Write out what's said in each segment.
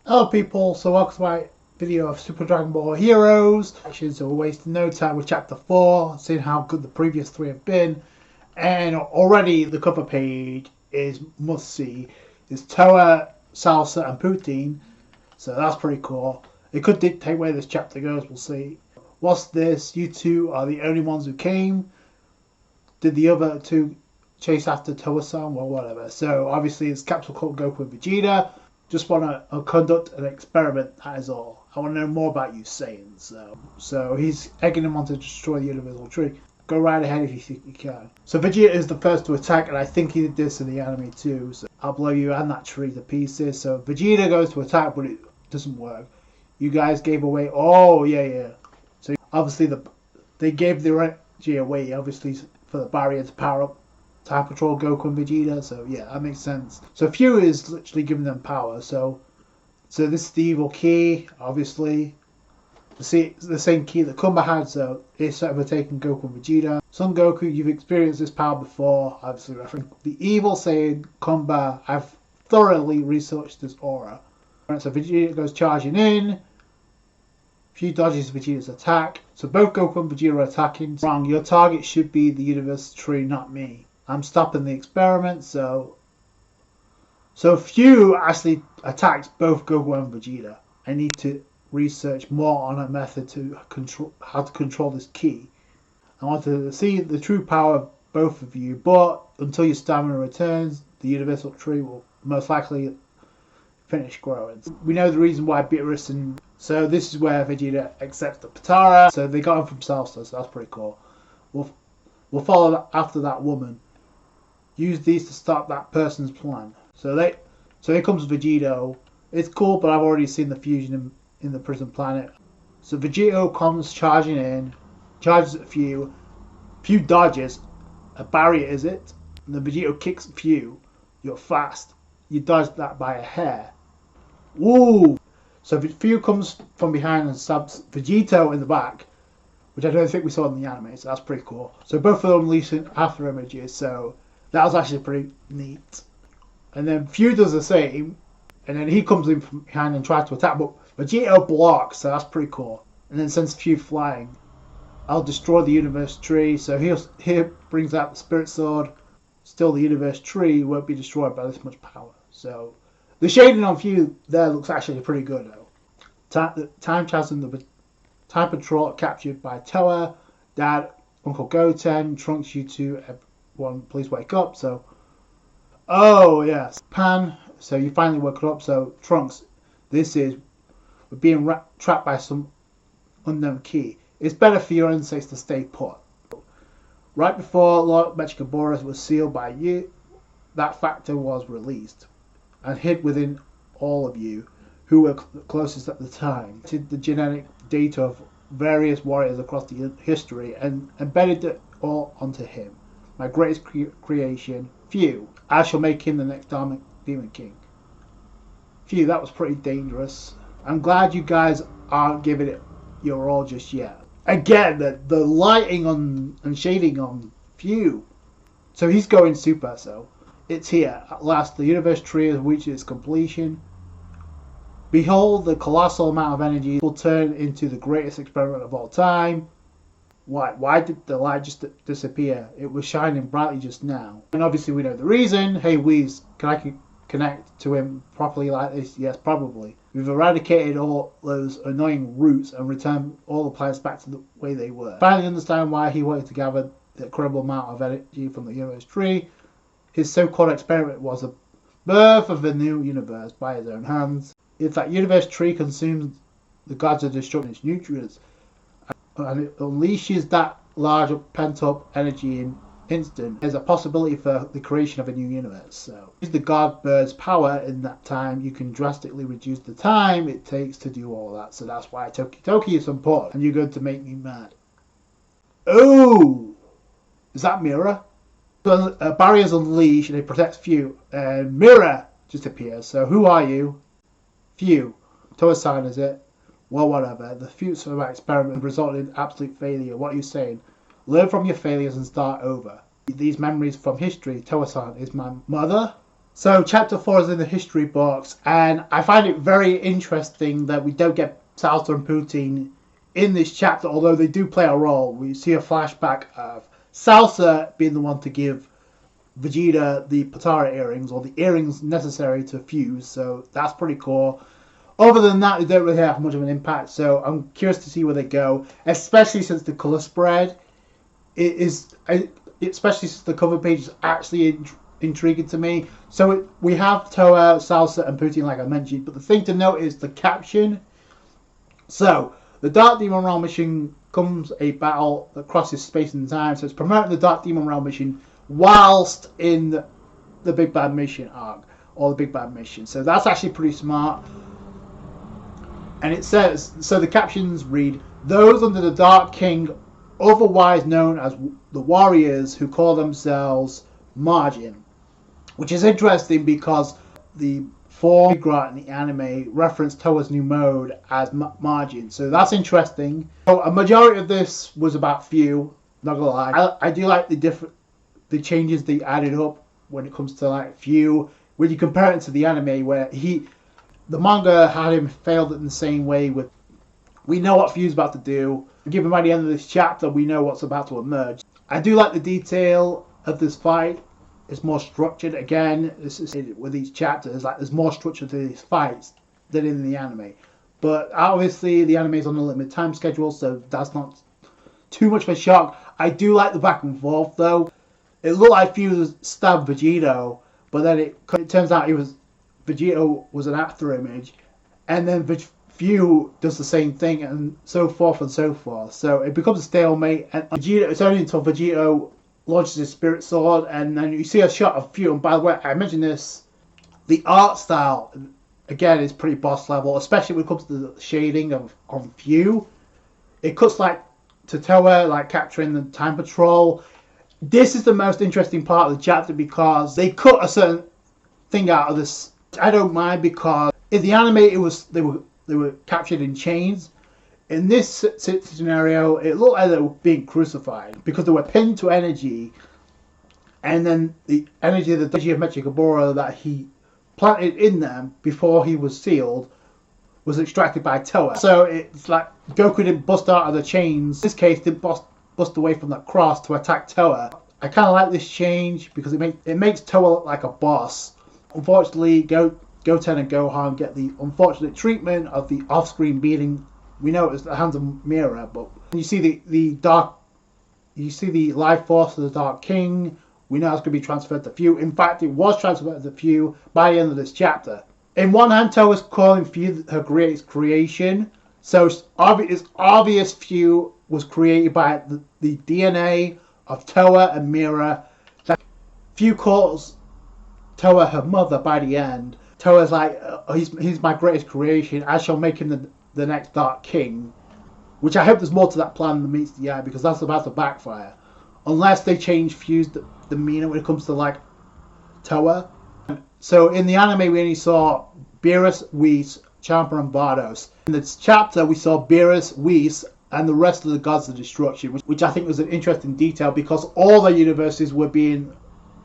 Hello people, so welcome to my video of Super Dragon Ball Heroes. So we're wasting no time with chapter 4, seeing how good the previous 3 have been. And already the cover page is must see. It's Toa, Salsa and Poutine, so that's pretty cool. It could dictate where this chapter goes, we'll see. What's this? You two are the only ones who came. Did the other two chase after Toa-san? Well, whatever. So obviously it's Capsule Corp Goku and Vegeta. Just want to conduct an experiment, that is all. I want to know more about you Saiyans. So he's egging him on to destroy the universal tree. Go right ahead if you think you can. So Vegeta is the first to attack, and I think he did this in the anime too. So I'll blow you and that tree to pieces. So Vegeta goes to attack, but it doesn't work. You guys gave away. Oh yeah. So obviously they gave the energy away, obviously for the barrier to power up Time Patrol Goku and Vegeta, so yeah, that makes sense. So Few is literally giving them power, so this is the evil key, obviously. The same key that Kumba had, so it's overtaking Goku and Vegeta. Son Goku, you've experienced this power before, obviously referring the evil Saiyan Kumba. I've thoroughly researched this aura. Right, so Vegeta goes charging in. Few dodges Vegeta's attack. So both Goku and Vegeta are attacking. Wrong, your target should be the universe tree, not me. I'm stopping the experiment, so Few actually attacks both Goku and Vegeta. I need to research more on a method to control how to control this key. I want to see the true power of both of you, but until your stamina returns, the universal tree will most likely finish growing. We know the reason why Beerus and so this is where Vegeta accepts the Patara. So they got him from Salsa, so that's pretty cool. We'll follow after that woman. Use these to stop that person's plan. So here comes Vegito. It's cool, but I've already seen the fusion in the prison planet. So Vegito comes charging in, charges at Few. Few dodges. A barrier is it? And then Vegito kicks Few. You're fast. You dodge that by a hair. Woo! So Few comes from behind and stabs Vegito in the back, which I don't think we saw in the anime, so that's pretty cool. So both of them releasing after images, so that was actually pretty neat. And then Few does the same, and then he comes in from behind and tries to attack, but Vegito blocks, so that's pretty cool. And then sends Few flying. I'll destroy the universe tree, so he brings out the spirit sword. Still, the universe tree won't be destroyed by this much power. So the shading on Few there looks actually pretty good though. Time Chasm, the Time Patrol captured by Toa, Dad, Uncle Goten, Trunks, you two. One, please wake up. So, oh yes, Pan. So you finally woke up. So Trunks, we're being trapped by some unknown key. It's better for your insects to stay put. Right before Lord Mechigaboris was sealed by you, that factor was released and hid within all of you who were closest at the time. The genetic data of various warriors across the history and embedded it all onto him. My greatest creation, Few. I shall make him the next Demon King. Few, that was pretty dangerous. I'm glad you guys aren't giving it your all just yet. Again, the lighting on and shading on Few. So he's going super, so it's here. At last, the universe tree has reached its completion. Behold, the colossal amount of energy will turn into the greatest experiment of all time. Why did the light just disappear? It was shining brightly just now. And obviously we know the reason. Hey Whis, can I connect to him properly like this? Yes, probably. We've eradicated all those annoying roots and returned all the planets back to the way they were. Finally understand why he wanted to gather the incredible amount of energy from the universe tree. His so-called experiment was the birth of a new universe by his own hands. If that universe tree consumes the gods of destruction its nutrients, and it unleashes that large pent-up energy in instant, there's a possibility for the creation of a new universe. So use the god bird's power in that time, you can drastically reduce the time it takes to do all that. So that's why Toki is important, and you're going to make me mad. Oh, is that Mirror? So barriers unleashed and it protects Few, and Mirror just appears. So who are you? Few. Toa-san, is it? Well, whatever. The future of our experiment resulted in absolute failure. What are you saying? Learn from your failures and start over. These memories from history. Toa-san is my mother. So chapter 4 is in the history books, and I find it very interesting that we don't get Salsa and Poutine in this chapter, although they do play a role. We see a flashback of Salsa being the one to give Vegeta the Potara earrings, or the earrings necessary to fuse, so that's pretty cool. Other than that, they don't really have much of an impact, so I'm curious to see where they go, especially since the colour spread especially since the cover page is actually intriguing to me. So we have Toa, Salsa, and Poutine, like I mentioned, but the thing to note is the caption. So the Dark Demon Realm mission comes a battle that crosses space and time, so it's promoting the Dark Demon Realm mission whilst in the Big Bad Mission arc, or the Big Bad Mission. So that's actually pretty smart. And it says, so the captions read, those under the Dark King, otherwise known as the Warriors, who call themselves Margin. Which is interesting because the form in the anime referenced Toa's new mode as Margin. So that's interesting. So a majority of this was about Few, not gonna lie. I do like the changes they added up when it comes to like Few. When you compare it to the anime where the manga had him failed in the same way with, we know what Few's about to do. Given by the end of this chapter, we know what's about to emerge. I do like the detail of this fight. It's more structured. Again, this is with each chapter. Like there's more structure to these fights than in the anime. But obviously, the anime is on a limited time schedule, so that's not too much of a shock. I do like the back and forth, though. It looked like Few stabbed Vegito, but then it turns out Vegito was an after image, and then Few does the same thing, and so forth and so forth. So it becomes a stalemate, and Vegito, it's only until Vegito launches his spirit sword, and then you see a shot of Few. And by the way, I mentioned this, the art style, again, is pretty boss level, especially when it comes to the shading of Few. It cuts like to Toa, like capturing the time patrol. This is the most interesting part of the chapter because they cut a certain thing out of this. I don't mind because in the anime they were captured in chains. In this scenario, it looked like they were being crucified because they were pinned to energy, and then the energy of Mechikabura that he planted in them before he was sealed was extracted by Toa. So it's like Goku didn't bust out of the chains. In this case, didn't bust away from that cross to attack Toa. I kind of like this change because it makes Toa look like a boss. Unfortunately, Goten and Gohan get the unfortunate treatment of the off-screen beating. We know it's the hands of Mira, but you see the life force of the Dark King. We know it's going to be transferred to Few. In fact, it was transferred to Few by the end of this chapter. In one hand, Toa's calling Few her greatest creation, so it's obvious Few was created by the DNA of Toa and Mira. That Few calls Toa her mother by the end. Toa's like, he's my greatest creation. I shall make him the next Dark King. Which I hope there's more to that plan than meets the eye, because that's about to backfire. Unless they change Few's demeanor when it comes to like Toa. So in the anime we only saw Beerus, Whis, Champa and Bardos. In this chapter we saw Beerus, Whis and the rest of the gods of destruction, which I think was an interesting detail because all their universes were being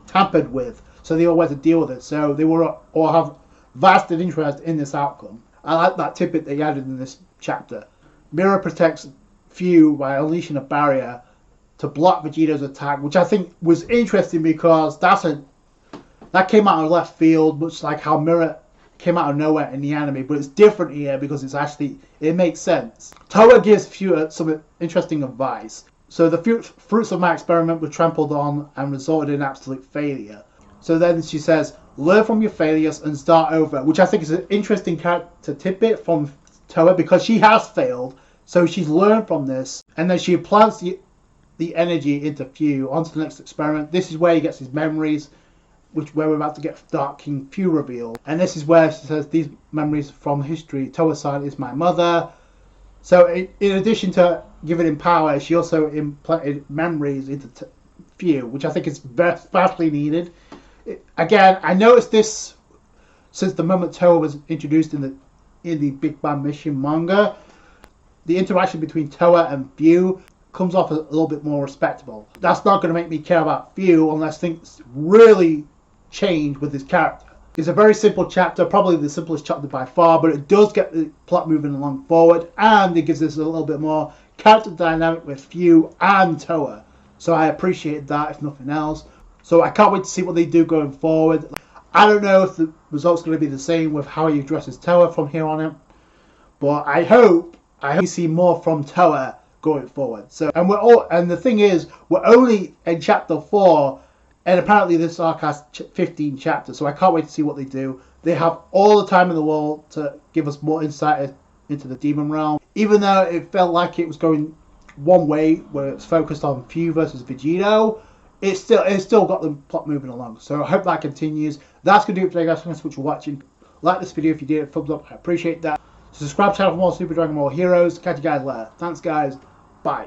tampered with. So they all had to deal with it. So they were all have vested interest in this outcome. I like that tidbit they added in this chapter. Mira protects Few by unleashing a barrier to block Vegito's attack, which I think was interesting because that came out of left field, much like how Mira came out of nowhere in the anime, but it's different here because it makes sense. Toa gives Few some interesting advice. So the fruits of my experiment were trampled on and resulted in absolute failure. So then she says, learn from your failures and start over, which I think is an interesting character tidbit from Toa because she has failed, so she's learned from this, and then she applies the energy into Few onto the next experiment. This is where he gets his memories, where we're about to get Dark King Few revealed. And this is where she says, these memories from history, Toa's side is my mother. So in addition to giving him power, she also implanted memories into Few, which I think is vastly needed. Again, I noticed this since the moment Toa was introduced in the Big Bad Mission manga. The interaction between Toa and Few comes off a little bit more respectable. That's not going to make me care about Few unless things really change with this character. It's a very simple chapter, probably the simplest chapter by far, but it does get the plot moving along forward, and it gives us a little bit more character dynamic with Few and Toa. So I appreciate that, if nothing else. So I can't wait to see what they do going forward. I don't know if the result's going to be the same with how he addresses Toa from here on out, but I hope we see more from Toa going forward. So, and the thing is, we're only in chapter 4. And apparently this arc has 15 chapters, so I can't wait to see what they do. They have all the time in the world to give us more insight into the demon realm. Even though it felt like it was going one way, where it's focused on Few versus Vegito, it's still got the plot moving along. So I hope that continues. That's going to do it for today, guys. Thanks so much for watching. Like this video if you did. Thumbs up, I appreciate that. Subscribe to the channel for more Super Dragon Ball Heroes. Catch you guys later. Thanks, guys. Bye.